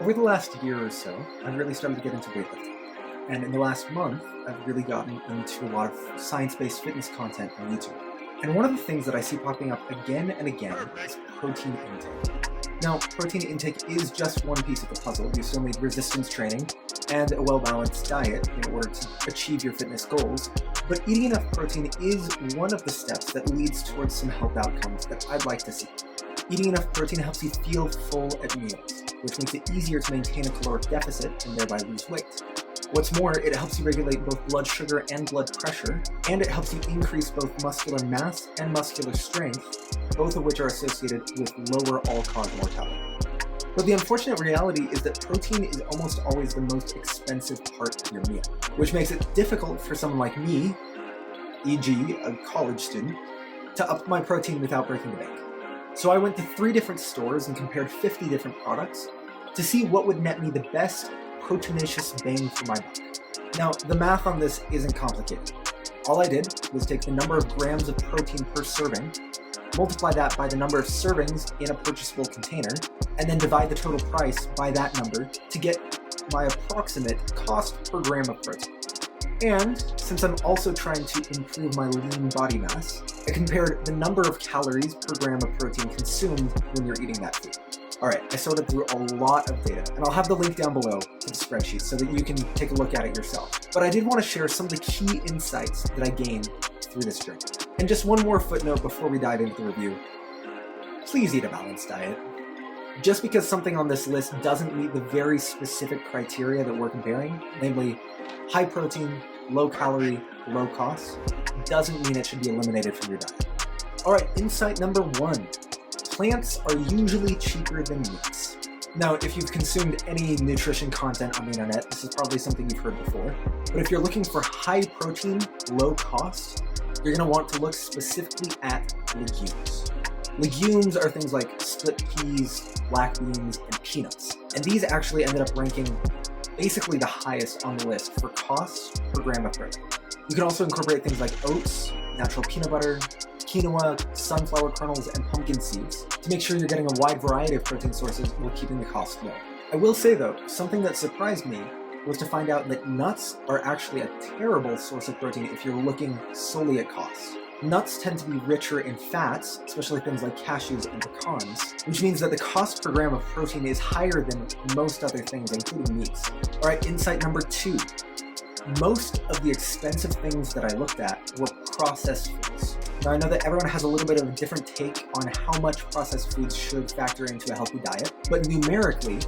Over the last year or so, I've really started to get into weightlifting. And in the last month, I've really gotten into a lot of science-based fitness content on YouTube. And one of the things that I see popping up again and again is protein intake. Now, protein intake is just one piece of the puzzle. You still need resistance training and a well-balanced diet in order to achieve your fitness goals. But eating enough protein is one of the steps that leads towards some health outcomes that I'd like to see. Eating enough protein helps you feel full at meals, which makes it easier to maintain a caloric deficit and thereby lose weight. What's more, it helps you regulate both blood sugar and blood pressure, and it helps you increase both muscular mass and muscular strength, both of which are associated with lower all-cause mortality. But the unfortunate reality is that protein is almost always the most expensive part of your meal, which makes it difficult for someone like me, e.g. a college student, to up my protein without breaking the bank. So I went to 3 different stores and compared 50 different products to see what would net me the best proteinaceous bang for my buck. Now, the math on this isn't complicated. All I did was take the number of grams of protein per serving, multiply that by the number of servings in a purchasable container, and then divide the total price by that number to get my approximate cost per gram of protein. And since I'm also trying to improve my lean body mass, I compared the number of calories per gram of protein consumed when you're eating that food. Alright, I sorted through a lot of data, and I'll have the link down below to the spreadsheet so that you can take a look at it yourself. But I did want to share some of the key insights that I gained through this journey. And just one more footnote before we dive into the review. Please eat a balanced diet. Just because something on this list doesn't meet the very specific criteria that we're comparing, namely high protein, low calorie, low cost, doesn't mean it should be eliminated from your diet. Alright, insight number 1. Plants are usually cheaper than meats. Now, if you've consumed any nutrition content on the internet, this is probably something you've heard before. But if you're looking for high protein, low cost, you're going to want to look specifically at legumes. Legumes are things like split peas, black beans, and peanuts. And these actually ended up ranking basically the highest on the list for cost per gram of protein. You can also incorporate things like oats, natural peanut butter, quinoa, sunflower kernels, and pumpkin seeds to make sure you're getting a wide variety of protein sources while keeping the cost low. I will say though, something that surprised me was to find out that nuts are actually a terrible source of protein if you're looking solely at cost. Nuts tend to be richer in fats, especially things like cashews and pecans, which means that the cost per gram of protein is higher than most other things, including meats. Alright, insight number 2. Most of the expensive things that I looked at were processed foods. Now I know that everyone has a little bit of a different take on how much processed foods should factor into a healthy diet, but numerically,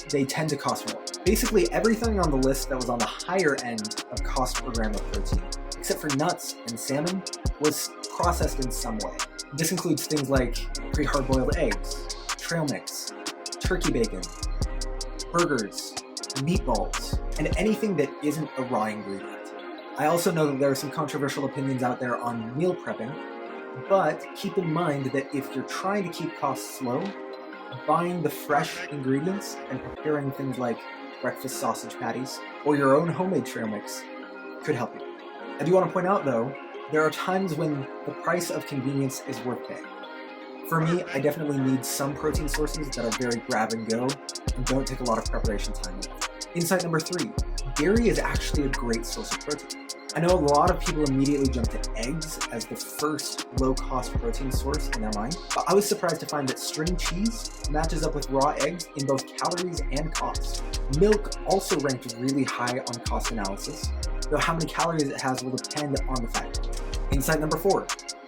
they tend to cost more. Basically, everything on the list that was on the higher end of cost per gram of protein, except for nuts and salmon, was processed in some way. This includes things like pre-hard-boiled eggs, trail mix, turkey bacon, burgers, meatballs, and anything that isn't a raw ingredient. I also know that there are some controversial opinions out there on meal prepping, but keep in mind that if you're trying to keep costs low, buying the fresh ingredients and preparing things like breakfast sausage patties or your own homemade trail mix could help you. I do want to point out though, there are times when the price of convenience is worth paying. For me, I definitely need some protein sources that are very grab and go and don't take a lot of preparation time with. Insight number 3, dairy is actually a great source of protein. I know a lot of people immediately jump to eggs as the first low-cost protein source in their mind, but I was surprised to find that string cheese matches up with raw eggs in both calories and cost. Milk also ranked really high on cost analysis, though how many calories it has will depend on the fact. Insight number 4,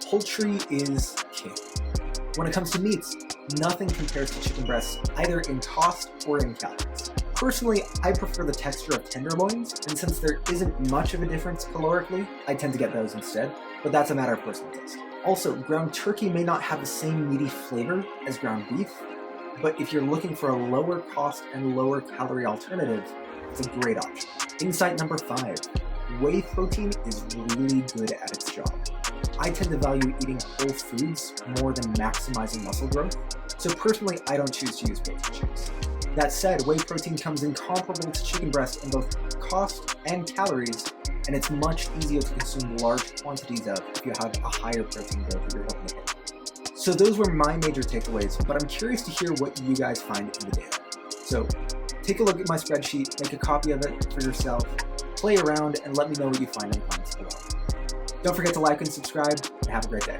poultry is king. When it comes to meats, nothing compares to chicken breasts either in cost or in calories. Personally, I prefer the texture of tenderloins, and since there isn't much of a difference calorically, I tend to get those instead, but that's a matter of personal taste. Also, ground turkey may not have the same meaty flavor as ground beef, but if you're looking for a lower cost and lower calorie alternative, it's a great option. Insight number 5, whey protein is really good at its job. I tend to value eating whole foods more than maximizing muscle growth, so personally I don't choose to use protein shakes. That said, whey protein comes in comparable to chicken breast in both cost and calories, and it's much easier to consume large quantities of if you have a higher protein goal that you're hoping to hit. So those were my major takeaways, but I'm curious to hear what you guys find in the data. So take a look at my spreadsheet, make a copy of it for yourself, play around, and let me know what you find in the comments below. Don't forget to like and subscribe, and have a great day.